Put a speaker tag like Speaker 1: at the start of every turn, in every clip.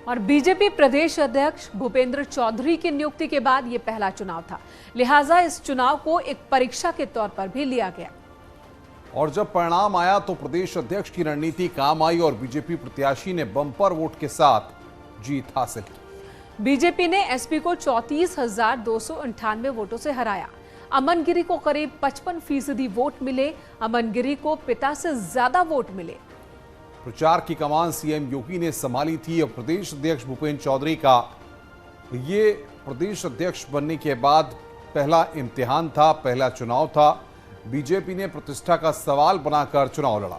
Speaker 1: और बीजेपी प्रदेश अध्यक्ष भूपेंद्र चौधरी की नियुक्ति के बाद ये पहला चुनाव था, लिहाजा इस चुनाव को एक परीक्षा के तौर पर भी लिया गया।
Speaker 2: और जब परिणाम आया तो प्रदेश अध्यक्ष की रणनीति काम आई और बीजेपी प्रत्याशी ने बम्पर वोट के साथ जीत हासिल की।
Speaker 1: बीजेपी ने एसपी को 34,298 वोटों से हराया। अमन गिरी को करीब 55% वोट मिले। अमन गिरी को पिता से ज्यादा वोट मिले।
Speaker 2: प्रचार की कमान सीएम योगी ने संभाली थी। अब प्रदेश अध्यक्ष भूपेंद्र चौधरी का ये प्रदेश अध्यक्ष बनने के बाद पहला इम्तिहान था, पहला चुनाव था। बीजेपी ने प्रतिष्ठा का सवाल बनाकर चुनाव लड़ा।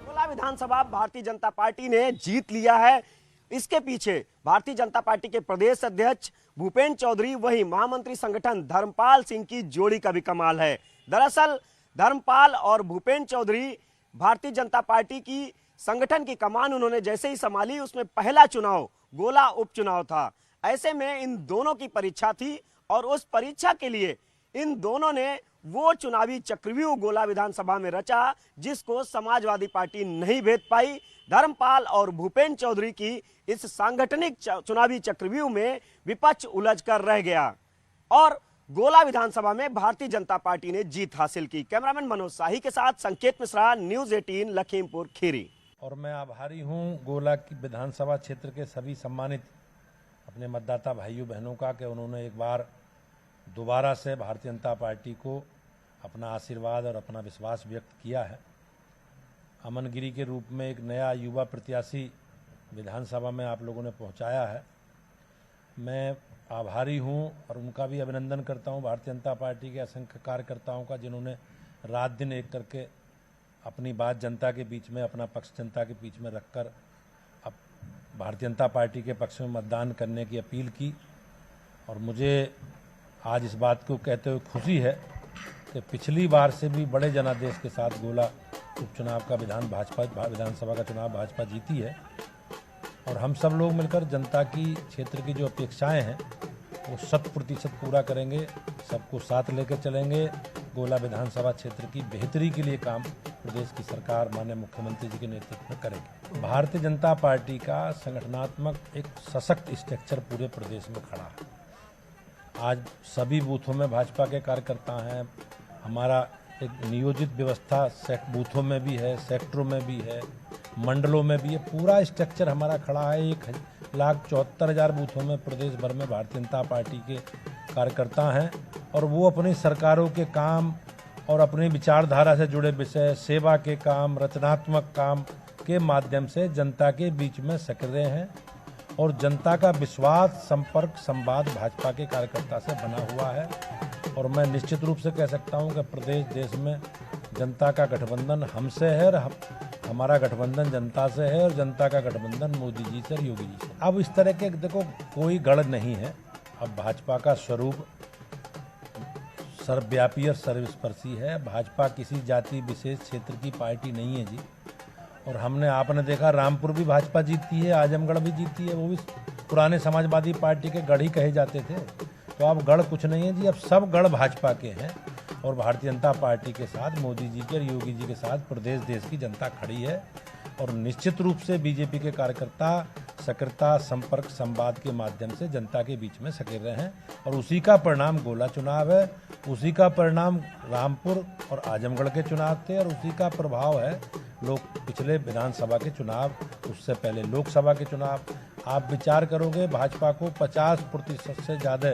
Speaker 3: गोला विधानसभा भारतीय जनता पार्टी ने जीत लिया है। इसके पीछे भारतीय जनता पार्टी के प्रदेश अध्यक्ष भूपेंद्र चौधरी वही महामंत्री संगठन धर्मपाल सिंह की जोड़ी का भी कमाल है। दरअसल धर्मपाल और भूपेंद्र चौधरी भारतीय जनता पार्टी की संगठन की कमान उन्होंने जैसे ही संभाली, उसमें पहला चुनाव गोला उपचुनाव था। ऐसे में इन दोनों की परीक्षा थी और उस परीक्षा के लिए इन दोनों ने वो चुनावी चक्रव्यूह गोला विधानसभा में रचा जिसको समाजवादी पार्टी नहीं भेद पाई। धर्मपाल और भूपेंद्र चौधरी की इस सांगठनिक चुनावी चक्रव्यूह में विपक्ष उलझ कर रह गया और गोला विधानसभा में भारतीय जनता पार्टी ने जीत हासिल की। कैमरामैन मनोज शाही के साथ संकेत मिश्रा, न्यूज़ 18 लखीमपुर खीरी।
Speaker 4: और मैं आभारी हूं गोला की विधानसभा क्षेत्र के सभी सम्मानित अपने मतदाता भाइयों बहनों का कि उन्होंने एक बार दोबारा से भारतीय जनता पार्टी को अपना आशीर्वाद और अपना विश्वास व्यक्त किया है। अमन गिरी के रूप में एक नया युवा प्रत्याशी विधानसभा में आप लोगों ने पहुंचाया है। मैं आभारी हूं और उनका भी अभिनंदन करता हूं, भारतीय जनता पार्टी के असंख्य कार्यकर्ताओं का जिन्होंने रात दिन एक करके अपनी बात जनता के बीच में, अपना पक्ष जनता के बीच में रखकर अब भारतीय जनता पार्टी के पक्ष में मतदान करने की अपील की। और मुझे आज इस बात को कहते हुए खुशी है कि पिछली बार से भी बड़े जनादेश के साथ गोला उपचुनाव का विधानसभा का चुनाव भाजपा जीती है। और हम सब लोग मिलकर जनता की क्षेत्र की जो अपेक्षाएं हैं वो 100% पूरा करेंगे, सबको साथ लेकर चलेंगे। गोला विधानसभा क्षेत्र की बेहतरी के लिए काम प्रदेश की सरकार माननीय मुख्यमंत्री जी के नेतृत्व में करेगी। भारतीय जनता पार्टी का संगठनात्मक एक सशक्त स्ट्रक्चर पूरे प्रदेश में खड़ा है। आज सभी बूथों में भाजपा के कार्यकर्ता हैं। हमारा एक नियोजित व्यवस्था बूथों में भी है, सेक्टरों में भी है, मंडलों में भी है। पूरा स्ट्रक्चर हमारा खड़ा है। 1,74,000 बूथों में प्रदेश भर में भारतीय जनता पार्टी के कार्यकर्ता हैं और वो अपनी सरकारों के काम और अपनी विचारधारा से जुड़े विषय, सेवा के काम, रचनात्मक काम के माध्यम से जनता के बीच में सक्रिय हैं और जनता का विश्वास, संपर्क, संवाद भाजपा के कार्यकर्ता से बना हुआ है। और मैं निश्चित रूप से कह सकता हूं कि प्रदेश देश में जनता का गठबंधन हमसे है और हमारा गठबंधन जनता से है और जनता का गठबंधन मोदी जी से और योगी जी से। अब इस तरह के देखो कोई गढ़ नहीं है। अब भाजपा का स्वरूप सर्वव्यापी और सर्वस्पर्शी है। भाजपा किसी जाति विशेष क्षेत्र की पार्टी नहीं है जी। और हमने आपने देखा रामपुर भी भाजपा जीतती है, आजमगढ़ भी जीतती है, वो भी पुराने समाजवादी पार्टी के गढ़ ही कहे जाते थे। तो अब गढ़ कुछ नहीं है जी, अब सब गढ़ भाजपा के हैं और भारतीय जनता पार्टी के साथ मोदी जी के और योगी जी के साथ प्रदेश देश की जनता खड़ी है। और निश्चित रूप से बीजेपी के कार्यकर्ता सक्रियता, संपर्क, संवाद के माध्यम से जनता के बीच में सक्रिय हैं और उसी का परिणाम गोला चुनाव है, उसी का परिणाम रामपुर और आजमगढ़ के चुनाव थे और उसी का प्रभाव है पिछले विधानसभा के चुनाव, उससे पहले लोकसभा के चुनाव। आप विचार करोगे भाजपा को 50% से ज़्यादा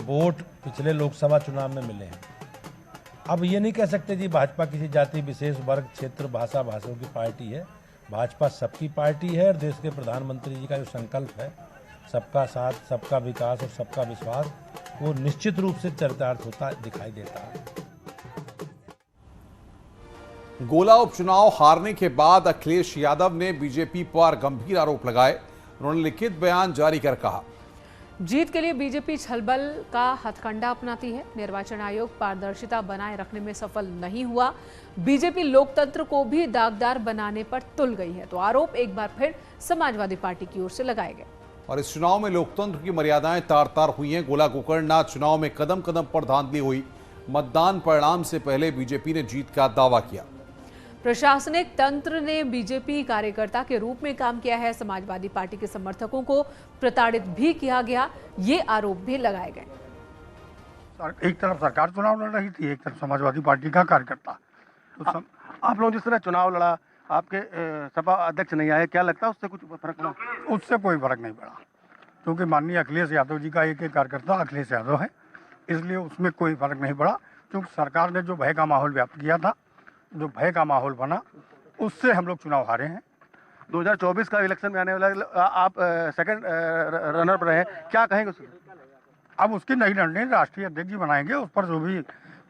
Speaker 4: वोट पिछले लोकसभा चुनाव में मिले हैं। अब ये नहीं कह सकते जी भाजपा किसी जाति विशेष, वर्ग, क्षेत्र, भाषाओं की पार्टी है। भाजपा सबकी पार्टी है और देश के प्रधानमंत्री जी का जो संकल्प है सबका साथ, सबका विकास और सबका विश्वास, वो निश्चित रूप से चरितार्थ होता दिखाई देता है।
Speaker 2: गोला उपचुनाव हारने के बाद अखिलेश यादव ने बीजेपी पर गंभीर आरोप लगाए। उन्होंने लिखित बयान जारी कर कहा,
Speaker 1: जीत के लिए बीजेपी छलबल का हथकंडा अपनाती है। निर्वाचन आयोग पारदर्शिता बनाए रखने में सफल नहीं हुआ। बीजेपी लोकतंत्र को भी दागदार बनाने पर तुल गई है। तो आरोप एक बार फिर समाजवादी पार्टी की ओर से लगाए गए।
Speaker 2: और इस चुनाव में लोकतंत्र की मर्यादाएं तार तार हुई हैं। गोला गोकर्ण चुनाव में कदम कदम पर धांधली हुई। मतदान परिणाम से पहले बीजेपी ने जीत का दावा किया।
Speaker 1: प्रशासनिक तंत्र ने बीजेपी कार्यकर्ता के रूप में काम किया है। समाजवादी पार्टी के समर्थकों को प्रताड़ित भी किया गया, ये आरोप भी लगाए गए।
Speaker 5: एक तरफ सरकार चुनाव लड़ रही थी, एक तरफ समाजवादी पार्टी का कार्यकर्ता। तो
Speaker 6: आप लोग जिस तरह चुनाव लड़ा, आपके सपा अध्यक्ष नहीं आए, क्या लगता है उससे कुछ फर्क पड़ा?
Speaker 5: उससे कोई फर्क नहीं पड़ा, क्योंकि माननीय अखिलेश यादव जी का एक कार्यकर्ता अखिलेश यादव है, इसलिए उसमें कोई फर्क नहीं पड़ा। क्योंकि सरकार ने जो भय का माहौल व्याप्त किया था, जो भय का माहौल बना, उससे हम लोग चुनाव हारे हैं।
Speaker 6: 2024 का इलेक्शन में आने वाला आप सेकंड रनर पर रहे, क्या कहेंगे उससे?
Speaker 5: अब उसकी नई निर्णय राष्ट्रीय अध्यक्ष जी बनाएंगे, उस पर जो भी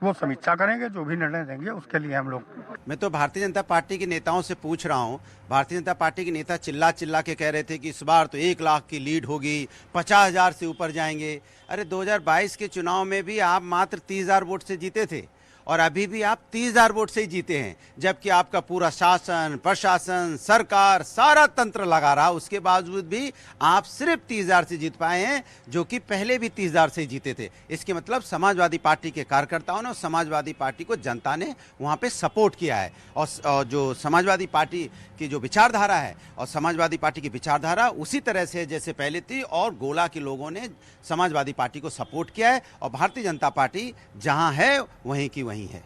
Speaker 5: वो समीक्षा करेंगे, जो भी निर्णय देंगे उसके लिए हम लोग।
Speaker 7: मैं तो भारतीय जनता पार्टी के नेताओं से पूछ रहा हूं, भारतीय जनता पार्टी के नेता चिल्ला चिल्ला के कह रहे थे कि इस बार तो 1 लाख की लीड होगी, 50,000 से ऊपर जाएंगे। अरे 2022 के चुनाव में भी आप मात्र 30,000 वोट से जीते थे और अभी भी आप 30,000 वोट से ही जीते हैं, जबकि आपका पूरा शासन, प्रशासन, सरकार, सारा तंत्र लगा रहा, उसके बावजूद भी आप सिर्फ 30,000 से जीत पाए हैं, जो कि पहले भी 30,000 से ही जीते थे। इसके मतलब समाजवादी पार्टी के कार्यकर्ताओं ने और समाजवादी पार्टी को जनता ने वहाँ पे सपोर्ट किया है। और जो समाजवादी पार्टी की जो विचारधारा है और समाजवादी पार्टी की विचारधारा उसी तरह से जैसे पहले थी, और गोला के लोगों ने समाजवादी पार्टी को सपोर्ट किया है और भारतीय जनता पार्टी जहाँ है वहीं की वहीं है।